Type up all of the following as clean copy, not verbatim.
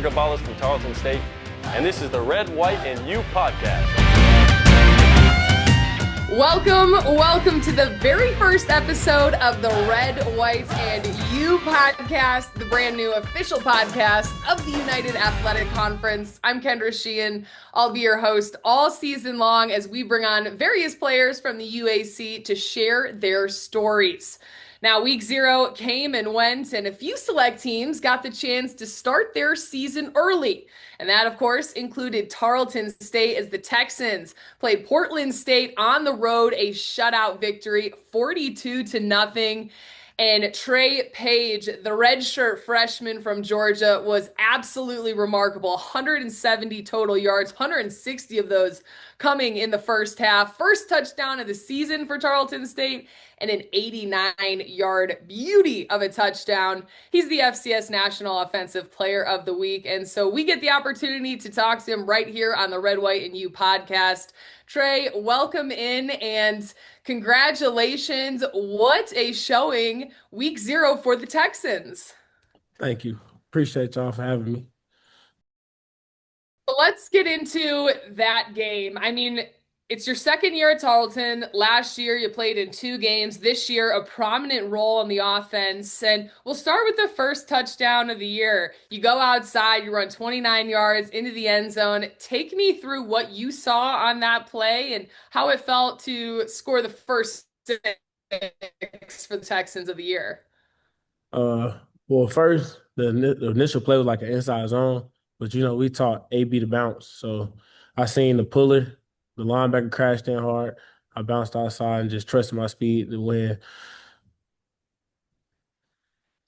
Victor Gabalis from Tarleton State, and this is the Red, White, and You podcast. Welcome to the very first episode of the Red, White, and You podcast, the brand new official podcast of the United Athletic Conference. I'm Kendra Sheehan. I'll be your host all season long as we bring on various players from the UAC to share their stories. Now, week 0 came and went, and a few select teams got the chance to start their season early. And that, of course, included Tarleton State as the Texans played Portland State on the road, a shutout victory, 42-0. And Tre Page, the redshirt freshman from Georgia, was absolutely remarkable. 170 total yards, 160 of those coming in the first half. First touchdown of the season for Tarleton State, and an 89-yard beauty of a touchdown. He's the FCS National Offensive Player of the Week, and so we get the opportunity to talk to him right here on the Red, White, and You podcast. Tre, welcome in, and congratulations. What a showing week 0 for the Texans. Thank you. Appreciate y'all for having me. So let's get into that game. I mean, it's your second year at Tarleton. Last year, you played in 2 games. This year, a prominent role on the offense. And we'll start with the first touchdown of the year. You go outside, you run 29 yards into the end zone. Take me through what you saw on that play and how it felt to score the first 6 for the Texans of the year. Well, first, the initial play was like an inside zone, but, we taught AB to bounce. So I seen the puller. The linebacker crashed in hard. I bounced outside and just trusted my speed to win.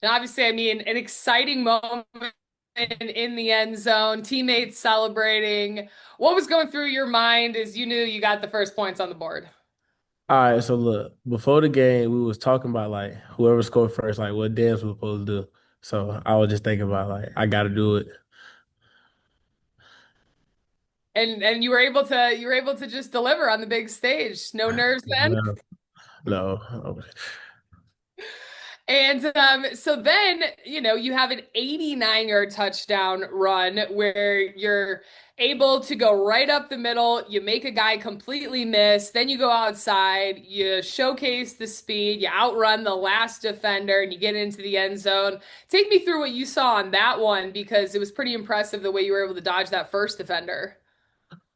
And obviously, I mean, an exciting moment in the end zone, teammates celebrating. What was going through your mind as you knew you got the first points on the board? All right, so look, before the game, we was talking about, like, whoever scored first, like, what dance we're supposed to do. So I was just thinking about, like, I got to do it. And you were able to just deliver on the big stage. No nerves then? No. And so then, you have an 89-yard touchdown run where you're able to go right up the middle. You make a guy completely miss. Then you go outside, you showcase the speed, you outrun the last defender, and you get into the end zone. Take me through what you saw on that one, because it was pretty impressive the way you were able to dodge that first defender.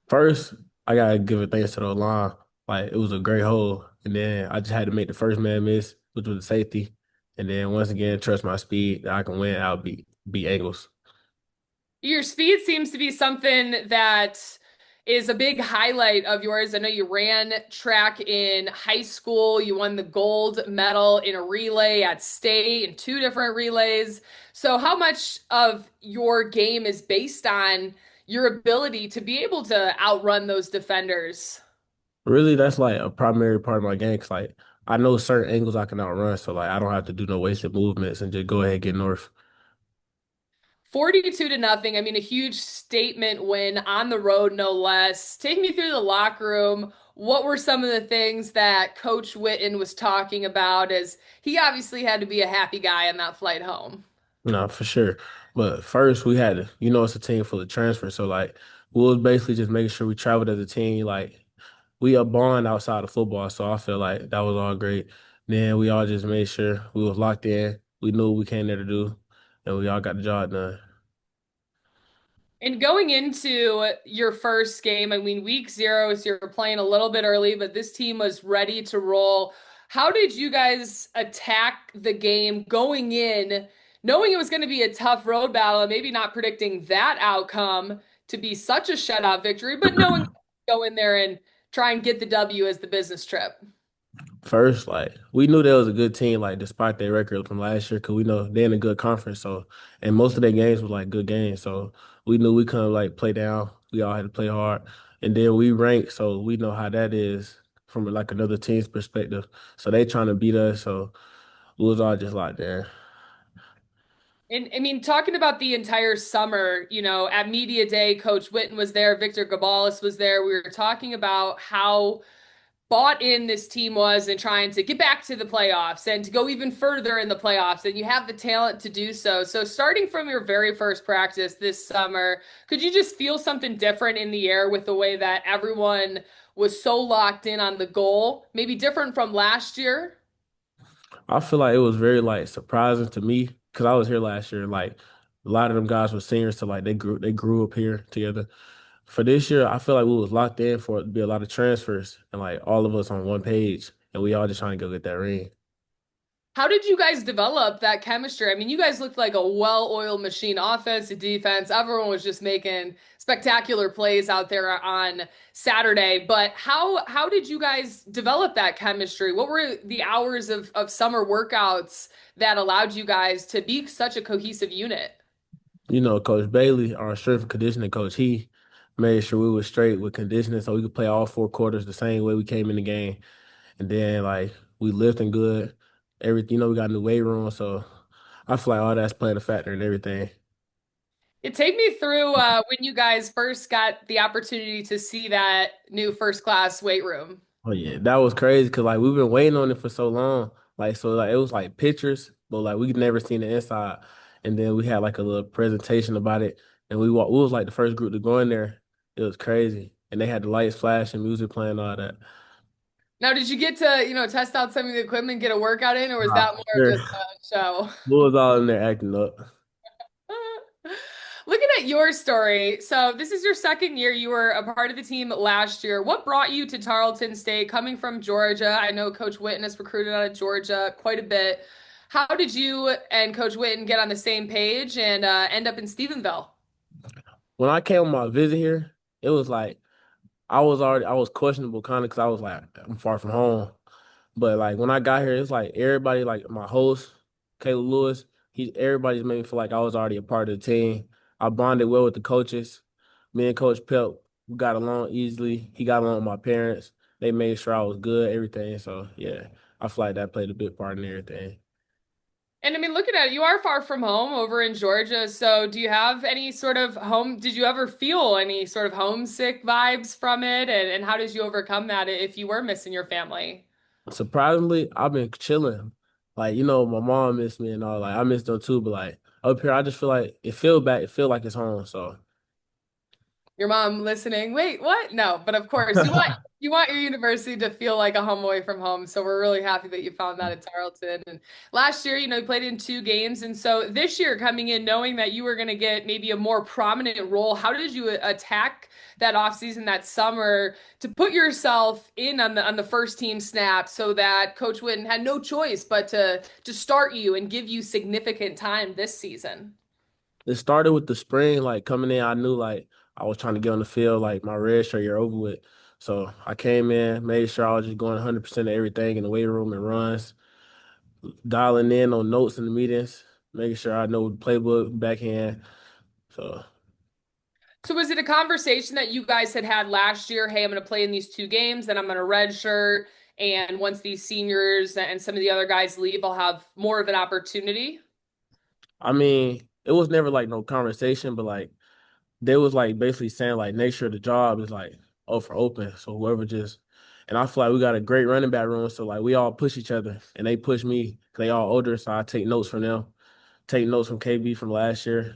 First, I got to give it thanks to the line. Like, it was a great hole. And then I just had to make the first man miss, which was the safety. And then once again, trust my speed that I can win out, beat angles. Your speed seems to be something that is a big highlight of yours. I know you ran track in high school. You won the gold medal in a relay at state in 2 different relays. So how much of your game is based on your ability to be able to outrun those defenders? Really, that's like a primary part of my game. 'Cause, like, I know certain angles I can outrun, so like I don't have to do no wasted movements and just go ahead and get north. 42-0. I mean, a huge statement win on the road, no less. Take me through the locker room. What were some of the things that Coach Witten was talking about, as he obviously had to be a happy guy on that flight home? No, for sure. But first, we had to, it's a team full of transfers, so like we was basically just making sure we traveled as a team. Like, we a bond outside of football, so I feel like that was all great. Then we all just made sure we was locked in. We knew what we came there to do, and we all got the job done. And going into your first game, I mean, week 0, so you're playing a little bit early, but this team was ready to roll. How did you guys attack the game going in, knowing it was going to be a tough road battle and maybe not predicting that outcome to be such a shutout victory, but knowing to go in there and try and get the W as the business trip? First, like, we knew there was a good team, like, despite their record from last year, because we know they're in a good conference. So, and most of their games were like good games. So we knew we couldn't like play down. We all had to play hard. And then we ranked, so we know how that is from like another team's perspective. So they trying to beat us. So it was all just like there. And I mean, talking about the entire summer, at Media Day, Coach Witten was there, Victor Gabalis was there. We were talking about how bought in this team was and trying to get back to the playoffs and to go even further in the playoffs, and you have the talent to do so. So, starting from your very first practice this summer, could you just feel something different in the air with the way that everyone was so locked in on the goal? Maybe different from last year? I feel like it was very like surprising to me because I was here last year. Like a lot of them guys were seniors, so like they grew up here together. For this year, I feel like we was locked in for it to be a lot of transfers and like all of us on one page, and we all just trying to go get that ring. How did you guys develop that chemistry? I mean, you guys looked like a well-oiled machine, offense to defense. Everyone was just making spectacular plays out there on Saturday. But how did you guys develop that chemistry? What were the hours of summer workouts that allowed you guys to be such a cohesive unit? Coach Bailey, our strength and conditioning coach, he made sure we were straight with conditioning so we could play all 4 quarters the same way we came in the game. And then like we lifting good. Everything, we got a new weight room, so I feel like all that's playing a factor in everything. It take me through when you guys first got the opportunity to see that new first class weight room. Oh yeah, that was crazy because like we've been waiting on it for so long. Like so like it was like pictures, but like we never seen the inside. And then we had like a little presentation about it. And we was like the first group to go in there. It was crazy. And they had the lights flashing, music playing, all that. Now, did you get to, test out some of the equipment, get a workout in, or was that Wow. more of Sure. just a show? We was all in there acting up. Looking at your story, so this is your second year. You were a part of the team last year. What brought you to Tarleton State, coming from Georgia? I know Coach Witten has recruited out of Georgia quite a bit. How did you and Coach Witten get on the same page and end up in Stephenville? When I came on my visit here, it was like I was questionable kind of because I was like, I'm far from home. But like when I got here, it's like everybody, like my host, Caleb Lewis, everybody's made me feel like I was already a part of the team. I bonded well with the coaches. Me and Coach Pep, we got along easily. He got along with my parents. They made sure I was good, everything. So yeah, I feel like that played a big part in everything. And I mean, looking at it, you are far from home over in Georgia. So, do you have any sort of home? Did you ever feel any sort of homesick vibes from it? And how did you overcome that if you were missing your family? Surprisingly, I've been chilling. Like, my mom missed me and all. Like, I missed them too. But like up here, I just feel like it feel like it's home. So Your mom listening, wait, what? No, but of course you want your university to feel like a home away from home. So we're really happy that you found that at Tarleton. And last year, you played in 2 games. And so this year coming in, knowing that you were going to get maybe a more prominent role, how did you attack that offseason, that summer, to put yourself in on the first team snap so that Coach Witten had no choice but to start you and give you significant time this season? it started with the spring, like coming in, I knew like I was trying to get on the field, like my red shirt year over with. So I came in, made sure I was just going 100% of everything in the weight room and runs, dialing in on notes in the meetings, making sure I know the playbook, backhand. So So was it a conversation that you guys had last year? Hey, I'm going to play in these 2 games, then I'm going to redshirt, and once these seniors and some of the other guys leave, I'll have more of an opportunity. I mean, it was never like no conversation, but like they was like basically saying like make sure the job is like for open. So whoever just and I feel like we got a great running back room. So like we all push each other and they push me 'cause they all older. So I take notes from them, take notes from KB from last year.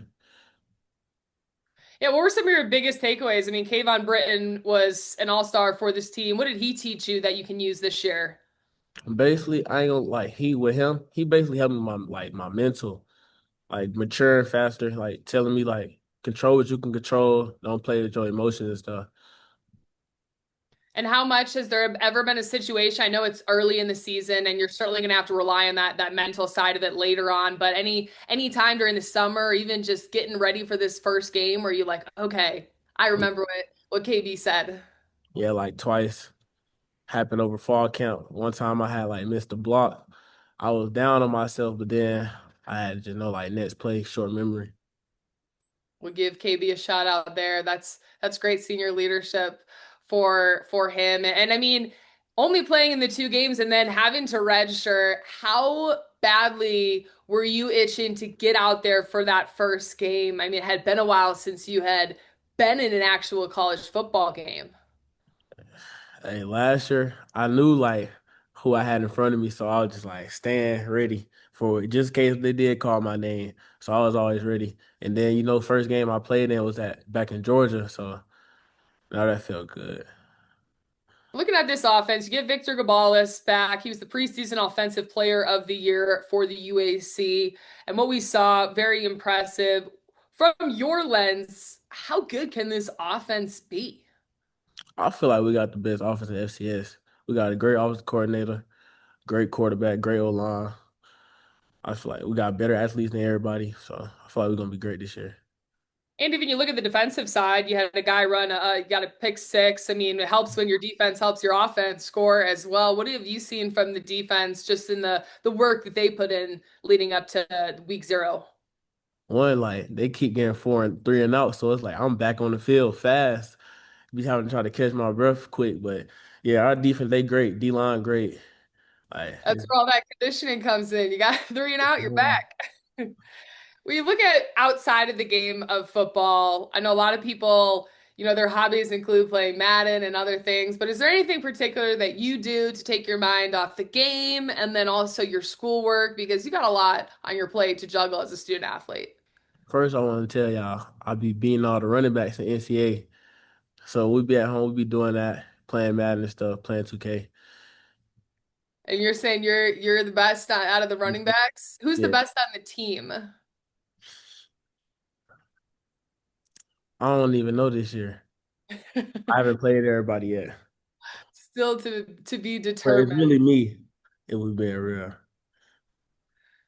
Yeah, what were some of your biggest takeaways? I mean, Kayvon Britton was an all-star for this team. What did he teach you that you can use this year? Basically, I ain't gonna like he with him, he basically helped me my mental, like maturing faster, like telling me like control what you can control, don't play with your emotions and stuff. And how much has there ever been a situation? I know it's early in the season and you're certainly going to have to rely on that mental side of it later on, but any time during the summer or even just getting ready for this first game where you're like, okay, I remember what KB said. Yeah, like twice. Happened over fall camp. One time I had like missed a block. I was down on myself, but then I had to just know like next play, short memory. We'll give KB a shout out there. That's great senior leadership for him. And I mean, only playing in the 2 games and then having to redshirt, how badly were you itching to get out there for that first game? I mean, it had been a while since you had been in an actual college football game. Hey, last year I knew like who I had in front of me, so I was just like stand ready for it, just in case they did call my name. So I was always ready. And then first game I played in was at back in Georgia, so now that felt good. Looking at this offense, you get Victor Gabalis back. He was the preseason offensive player of the year for the UAC. And what we saw, very impressive. From your lens, how good can this offense be? I feel like we got the best offense in FCS. We got a great offensive coordinator, great quarterback, great O line. I feel like we got better athletes than everybody, so I feel like we're gonna be great this year. And even you look at the defensive side, you had a guy run, you got a pick six. I mean, it helps when your defense helps your offense score as well. What have you seen from the defense just in the work that they put in leading up to week 0? One, like they keep getting 4 and 3 and out, so it's like I'm back on the field fast. Be having to try to catch my breath quick, but yeah, our defense they great, D line great. Like That's where all that conditioning comes in. You got 3 and out, you're back. When you look at outside of the game of football, I know a lot of people, their hobbies include playing Madden and other things, but is there anything particular that you do to take your mind off the game and then also your schoolwork? Because you got a lot on your plate to juggle as a student athlete. first, I want to tell y'all I be beating all the running backs in NCAA, so we be at home, we be doing that, playing Madden and stuff, playing 2K. And you're saying you're the best out of the running backs? Who's the Yeah, best on the team? I don't even know this year. I haven't played everybody yet, Still to be but it's determined. really me. If we being real.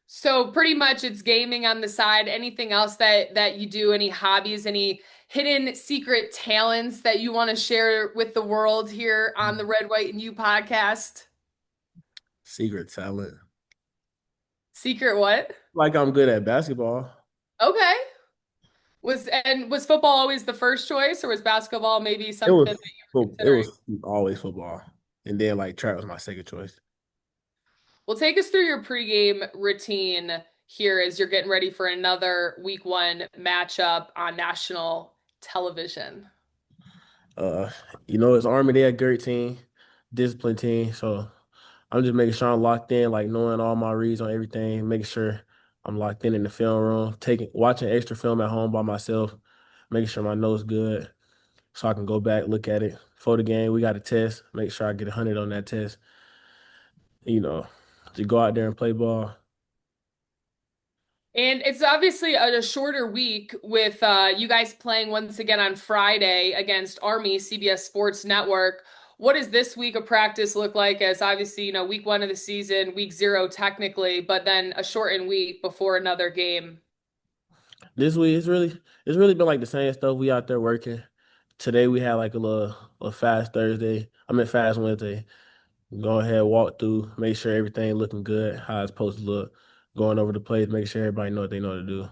So pretty much it's gaming on the side. Anything else that you do? Any hobbies? Any hidden secret talents that you want to share with the world here on the Red, White, and You podcast? Secret talent. Secret what? Like I'm good at basketball. Okay. Was football always the first choice, or was basketball maybe It something that was you were it considering? was always football, and then like track was my second choice. Well, take us through your pregame routine here as you're getting ready for another week 1 matchup on national television. Uh, it's Army. They a great team, disciplined team. So I'm just making sure I'm locked in, like knowing all my reads on everything, making sure I'm locked in the film room, watching extra film at home by myself, making sure my notes good, so I can go back look at it for the game. We got a test, make sure I get 100 on that test. You know, to go out there and play ball. And it's obviously a shorter week with you guys playing once again on Friday against Army, CBS Sports Network. What does this week of practice look like as obviously, week 1 of the season, week 0 technically, but then a shortened week before another game? This week it's really been like the same stuff. We out there working. Today we had like a fast Thursday. I mean fast Wednesday. Go ahead, walk through, make sure everything looking good, how it's supposed to look. Going over the plays, make sure everybody know what they know to do.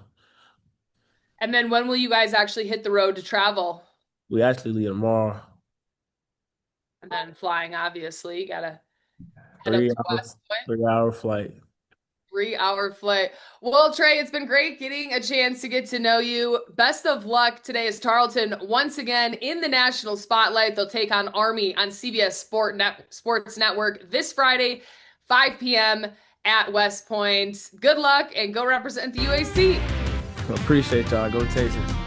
And then when will you guys actually hit the road to travel? We actually leave tomorrow. And then flying, obviously, you gotta head up Three to hour, West Point. 3 hour flight. 3 hour flight. Well, Tre, it's been great getting a chance to get to know you. Best of luck today as Tarleton once again in the national spotlight. They'll take on Army on CBS Sports Network this Friday, 5 p.m. at West Point. Good luck and go represent the UAC. Appreciate y'all. Go Texans.